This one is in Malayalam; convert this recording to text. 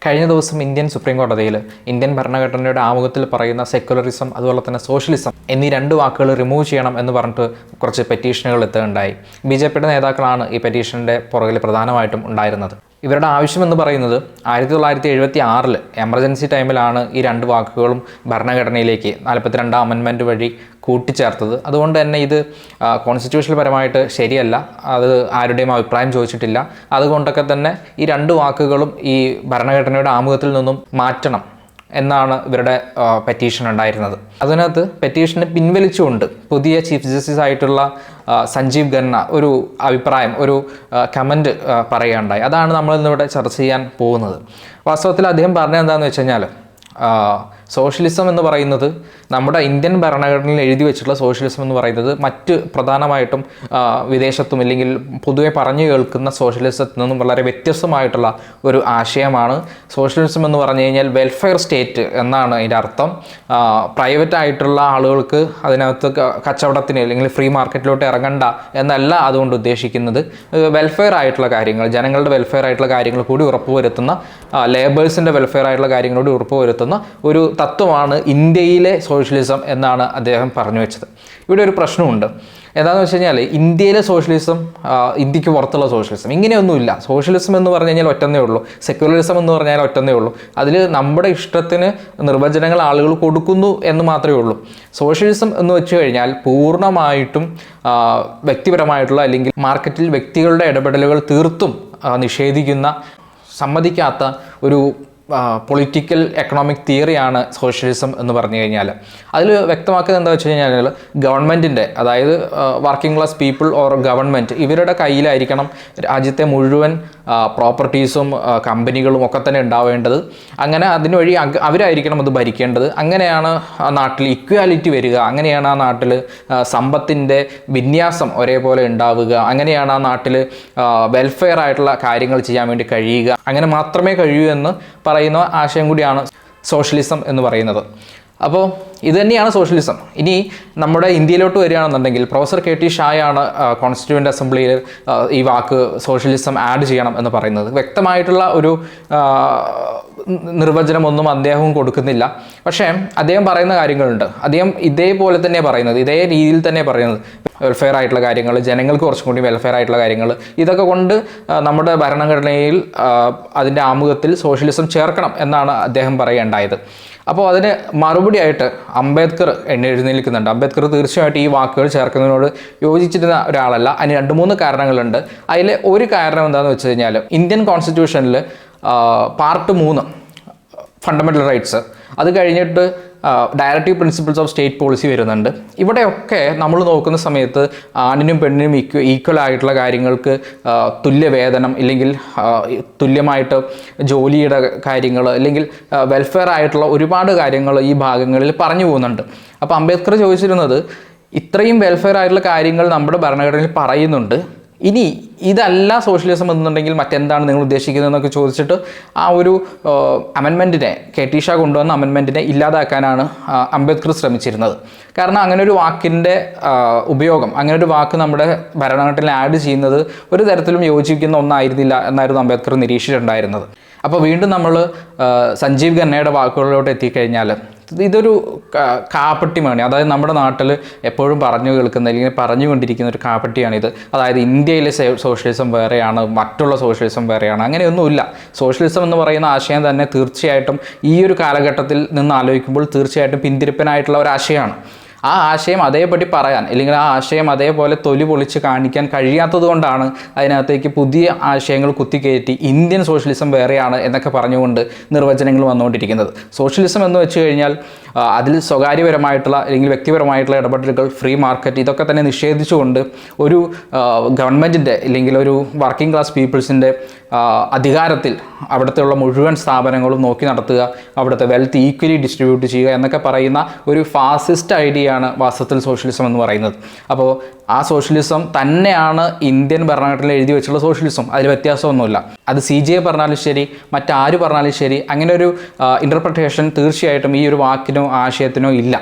കഴിഞ്ഞ ദിവസം ഇന്ത്യൻ സുപ്രീം കോടതിയിൽ ഇന്ത്യൻ ഭരണഘടനയുടെ ആമുഖത്തിൽ പറയുന്ന സെക്യുലറിസം അതുപോലെ തന്നെ സോഷ്യലിസം എന്നീ രണ്ട് വാക്കുകൾ റിമൂവ് ചെയ്യണം എന്ന് പറഞ്ഞിട്ട് കുറച്ച് പെറ്റീഷനുകൾ എത്തുകയുണ്ടായി. BJPയുടെ നേതാക്കളാണ് ഈ പെറ്റീഷൻ്റെ പുറകിൽ പ്രധാനമായിട്ടും ഉണ്ടായിരുന്നത്. ഇവരുടെ ആവശ്യമെന്ന് പറയുന്നത് 1976 എമർജൻസി ടൈമിലാണ് ഈ രണ്ട് വാക്കുകളും ഭരണഘടനയിലേക്ക് 42ാം അമെൻമെൻറ്റ് വഴി കൂട്ടിച്ചേർത്തത്. അതുകൊണ്ട് തന്നെ ഇത് കോൺസ്റ്റിറ്റ്യൂഷണൽ പരമായിട്ട് ശരിയല്ല, അത് ആരുടെയും അഭിപ്രായം ചോദിച്ചിട്ടില്ല. അതുകൊണ്ടൊക്കെ തന്നെ ഈ രണ്ട് വാക്കുകളും ഈ ഭരണഘടനയുടെ ആമുഖത്തിൽ നിന്നും മാറ്റണം എന്നാണ് ഇവരുടെ പെറ്റീഷൻ ഉണ്ടായിരുന്നത്. അതിനകത്ത് പെറ്റീഷനെ പിൻവലിച്ചുകൊണ്ട് പുതിയ ചീഫ് ജസ്റ്റിസ് ആയിട്ടുള്ള സഞ്ജീവ് ഖന്ന ഒരു അഭിപ്രായം, ഒരു കമൻറ്റ് പറയുകയുണ്ടായി. അതാണ് നമ്മളിന്നിവിടെ ചർച്ച ചെയ്യാൻ പോകുന്നത്. വാസ്തവത്തിൽ അദ്ദേഹം പറഞ്ഞത് എന്താണെന്ന് വെച്ച് കഴിഞ്ഞാൽ, സോഷ്യലിസം എന്ന് പറയുന്നത് നമ്മുടെ ഇന്ത്യൻ ഭരണഘടനയിൽ എഴുതി വെച്ചിട്ടുള്ള സോഷ്യലിസം എന്ന് പറയുന്നത് മറ്റ് പ്രധാനമായിട്ടും വിദേശത്തും അല്ലെങ്കിൽ പൊതുവെ പറഞ്ഞു കേൾക്കുന്ന സോഷ്യലിസത്തിൽ നിന്നും വളരെ വ്യത്യസ്തമായിട്ടുള്ള ഒരു ആശയമാണ്. സോഷ്യലിസം എന്ന് പറഞ്ഞു കഴിഞ്ഞാൽ വെൽഫെയർ സ്റ്റേറ്റ് എന്നാണ് അതിൻ്റെ അർത്ഥം. പ്രൈവറ്റ് ആയിട്ടുള്ള ആളുകൾക്ക് അതിനകത്ത് കച്ചവടത്തിന് അല്ലെങ്കിൽ ഫ്രീ മാർക്കറ്റിലോട്ട് ഇറങ്ങണ്ട എന്നല്ല അതുകൊണ്ട് ഉദ്ദേശിക്കുന്നത്. വെൽഫെയർ ആയിട്ടുള്ള കാര്യങ്ങൾ, ജനങ്ങളുടെ വെൽഫെയർ ആയിട്ടുള്ള കാര്യങ്ങൾ കൂടി ഉറപ്പുവരുത്തുന്ന, ലേബേഴ്സിൻ്റെ വെൽഫെയർ ആയിട്ടുള്ള കാര്യങ്ങളോട് ഉറപ്പുവരുത്തുന്ന ഒരു തത്വമാണ് ഇന്ത്യയിലെ സോഷ്യലിസം എന്നാണ് അദ്ദേഹം പറഞ്ഞു വെച്ചത്. ഇവിടെ ഒരു പ്രശ്നമുണ്ട്. എന്താണെന്ന് വെച്ച് കഴിഞ്ഞാൽ, ഇന്ത്യയിലെ സോഷ്യലിസം, ഇന്ത്യക്ക് പുറത്തുള്ള സോഷ്യലിസം ഇങ്ങനെയൊന്നുമില്ല. സോഷ്യലിസം എന്ന് പറഞ്ഞു കഴിഞ്ഞാൽ ഒറ്റന്നേ ഉള്ളൂ, സെക്യുലറിസം എന്ന് പറഞ്ഞാൽ ഒറ്റന്നേ ഉള്ളൂ. അതിൽ നമ്മുടെ ഇഷ്ടത്തിന് നിർവചനങ്ങൾ ആളുകൾ കൊടുക്കുന്നു എന്ന് മാത്രമേ ഉള്ളൂ. സോഷ്യലിസം എന്ന് വെച്ച് കഴിഞ്ഞാൽ പൂർണ്ണമായിട്ടും വ്യക്തിപരമായിട്ടുള്ള അല്ലെങ്കിൽ മാർക്കറ്റിൽ വ്യക്തികളുടെ ഇടപെടലുകൾ തീർത്തും നിഷേധിക്കുന്ന, സമ്മതിക്കാത്ത ഒരു പൊളിറ്റിക്കൽ എക്കണോമിക് തിയറിയാണ് സോഷ്യലിസം എന്ന് പറഞ്ഞു കഴിഞ്ഞാൽ. അതിൽ വ്യക്തമാക്കുന്നത് എന്താ വെച്ച് കഴിഞ്ഞാൽ, ഗവൺമെൻറ്റിൻ്റെ, അതായത് working class people or government, ഇവരുടെ കയ്യിലായിരിക്കണം രാജ്യത്തെ മുഴുവൻ പ്രോപ്പർട്ടീസും കമ്പനികളും ഒക്കെ തന്നെ ഉണ്ടാവേണ്ടത്. അങ്ങനെ അതിനുവഴി അവരായിരിക്കണം അത് ഭരിക്കേണ്ടത്. അങ്ങനെയാണ് ആ നാട്ടിൽ ഇക്വാലിറ്റി വരിക, അങ്ങനെയാണ് ആ നാട്ടിൽ സമ്പത്തിൻ്റെ വിന്യാസം ഒരേപോലെ ഉണ്ടാവുക, അങ്ങനെയാണ് ആ നാട്ടിൽ വെൽഫെയർ ആയിട്ടുള്ള കാര്യങ്ങൾ ചെയ്യാൻ വേണ്ടി കഴിയുക. അങ്ങനെ മാത്രമേ കഴിയൂ എന്ന് പറയുന്ന ആശയം കൂടിയാണ് സോഷ്യലിസം എന്ന് പറയുന്നത്. അപ്പോൾ ഇത് തന്നെയാണ് സോഷ്യലിസം. ഇനി നമ്മുടെ ഇന്ത്യയിലോട്ട് വരികയാണെന്നുണ്ടെങ്കിൽ പ്രൊഫസർ KT ഷായാണ് കോൺസ്റ്റിറ്റ്യൂവൻ്റ് അസംബ്ലിയിൽ ഈ വാക്ക് സോഷ്യലിസം ആഡ് ചെയ്യണം എന്ന് പറയുന്നത്. വ്യക്തമായിട്ടുള്ള ഒരു നിർവചനമൊന്നും അദ്ദേഹവും കൊടുക്കുന്നില്ല. പക്ഷേ അദ്ദേഹം പറയുന്ന കാര്യങ്ങളുണ്ട്. അദ്ദേഹം ഇതേപോലെ തന്നെ പറയുന്നത്, ഇതേ രീതിയിൽ തന്നെ പറയുന്നത്, വെൽഫെയർ ആയിട്ടുള്ള കാര്യങ്ങൾ, ജനങ്ങൾക്ക് കുറച്ചും കൂടി വെൽഫെയർ ആയിട്ടുള്ള കാര്യങ്ങൾ, ഇതൊക്കെ കൊണ്ട് നമ്മുടെ ഭരണഘടനയിൽ അതിൻ്റെ ആമുഖത്തിൽ സോഷ്യലിസം ചേർക്കണം എന്നാണ് അദ്ദേഹം പറയേണ്ടായത്. അപ്പോൾ അതിന് മറുപടിയായിട്ട് അംബേദ്കർ എഴുന്നേൽക്കുന്നുണ്ട്. അംബേദ്കർ തീർച്ചയായിട്ടും ഈ വാക്കുകൾ ചേർക്കുന്നതിനോട് യോജിച്ചിരുന്ന ഒരാളല്ല. അതിന് 2-3 കാരണങ്ങളുണ്ട്. അതിൽ ഒരു കാരണം എന്താണെന്ന് വെച്ച് കഴിഞ്ഞാൽ, ഇന്ത്യൻ കോൺസ്റ്റിറ്റ്യൂഷനിൽ പാർട്ട് 3 ഫണ്ടമെൻ്റൽ റൈറ്റ്സ്, അത് കഴിഞ്ഞിട്ട് directive principles of state policy വരുന്നുണ്ട്. ഇവിടെയൊക്കെ നമ്മൾ നോക്കുന്ന സമയത്ത് ആണിനും പെണ്ണിനും ഈക്വൽ ആയിട്ടുള്ള കാര്യങ്ങൾക്ക് തുല്യ വേതനം, ഇല്ലെങ്കിൽ തുല്യമായിട്ട് ജോലിയുടെ കാര്യങ്ങൾ, അല്ലെങ്കിൽ വെൽഫെയർ ആയിട്ടുള്ള ഒരുപാട് കാര്യങ്ങൾ ഈ ഭാഗങ്ങളിൽ പറഞ്ഞു പോകുന്നുണ്ട്. അപ്പോൾ അംബേദ്കർ ചോദിച്ചിരുന്നത്, ഇത്രയും വെൽഫെയർ ആയിട്ടുള്ള കാര്യങ്ങൾ നമ്മുടെ ഭരണഘടനയിൽ പറയുന്നുണ്ട്, ഇനി ഇതല്ല സോഷ്യലിസം എന്നുണ്ടെങ്കിൽ മറ്റെന്താണ് നിങ്ങൾ ഉദ്ദേശിക്കുന്നതെന്നൊക്കെ ചോദിച്ചിട്ട് ആ ഒരു അമെൻമെൻറ്റിനെ, KT ഷാ കൊണ്ടുവന്ന അമെൻമെൻറ്റിനെ ഇല്ലാതാക്കാനാണ് അംബേദ്കർ ശ്രമിച്ചിരുന്നത്. കാരണം അങ്ങനെ ഒരു വാക്കിൻ്റെ ഉപയോഗം, അങ്ങനെ ഒരു വാക്ക് നമ്മുടെ ഭരണഘടനയിൽ ആഡ് ചെയ്യുന്നത് ഒരു തരത്തിലും യോജിക്കുന്ന ഒന്നായിരുന്നില്ല എന്നായിരുന്നു അംബേദ്കർ നിരീക്ഷിച്ചിട്ടുണ്ടായിരുന്നത്. അപ്പോൾ വീണ്ടും നമ്മൾ സഞ്ജീവ് ഖന്നയുടെ വാക്കുകളിലോട്ട് എത്തിക്കഴിഞ്ഞാൽ, ഇതൊരു കാപ്പട്ടിമാണ്. അതായത് നമ്മുടെ നാട്ടിൽ എപ്പോഴും പറഞ്ഞു കേൾക്കുന്ന അല്ലെങ്കിൽ പറഞ്ഞുകൊണ്ടിരിക്കുന്ന ഒരു കാപ്പട്ടിയാണിത്. അതായത് ഇന്ത്യയിലെ സോഷ്യലിസം വേറെയാണ്, മറ്റുള്ള സോഷ്യലിസം വേറെയാണ്. അങ്ങനെയൊന്നുമില്ല. സോഷ്യലിസം എന്ന് പറയുന്ന ആശയം തന്നെ തീർച്ചയായിട്ടും ഈ ഒരു കാലഘട്ടത്തിൽ നിന്ന് ആലോചിക്കുമ്പോൾ തീർച്ചയായിട്ടും പിന്തിരിപ്പനായിട്ടുള്ള ഒരു ആശയമാണ്. ആ ആശയം അതേപടി പറയാൻ, അല്ലെങ്കിൽ ആ ആശയം അതേപോലെ തൊലി പൊളിച്ച് കാണിക്കാൻ കഴിയാത്തത് കൊണ്ടാണ് അതിനകത്തേക്ക് പുതിയ ആശയങ്ങൾ കുത്തിക്കയറ്റി ഇന്ത്യൻ സോഷ്യലിസം വേറെയാണ് എന്നൊക്കെ പറഞ്ഞുകൊണ്ട് നിർവചനങ്ങൾ വന്നുകൊണ്ടിരിക്കുന്നത്. സോഷ്യലിസം എന്ന് വെച്ച് കഴിഞ്ഞാൽ അതിൽ സ്വകാര്യപരമായിട്ടുള്ള അല്ലെങ്കിൽ വ്യക്തിപരമായിട്ടുള്ള ഇടപെടലുകൾ, ഫ്രീ മാർക്കറ്റ്, ഇതൊക്കെ തന്നെ നിഷേധിച്ചുകൊണ്ട് ഒരു ഗവൺമെൻറ്റിൻ്റെ അല്ലെങ്കിൽ ഒരു വർക്കിംഗ് ക്ലാസ് പീപ്പിൾസിൻ്റെ അധികാരത്തിൽ അവിടുത്തെയുള്ള മുഴുവൻ സ്ഥാപനങ്ങളും നോക്കി നടത്തുക, അവിടുത്തെ വെൽത്ത് ഈക്വലി ഡിസ്ട്രിബ്യൂട്ട് ചെയ്യുക എന്നൊക്കെ പറയുന്ന ഒരു ഫാസിസ്റ്റ് ഐഡിയയാണ് വാസ്തവത്തിൽ സോഷ്യലിസം എന്ന് പറയുന്നത്. അപ്പോൾ ആ സോഷ്യലിസം തന്നെയാണ് ഇന്ത്യൻ ഭരണഘടനയിൽ എഴുതി വെച്ചുള്ള സോഷ്യലിസം. അതിൽ വ്യത്യാസമൊന്നുമില്ല. അത് CJ പറഞ്ഞാലും ശരി, മറ്റാര് പറഞ്ഞാലും ശരി, അങ്ങനെ ഒരു ഇൻ്റർപ്രിട്ടേഷൻ തീർച്ചയായിട്ടും ഈ ഒരു വാക്കിനോ ആശയത്തിനോ ഇല്ല.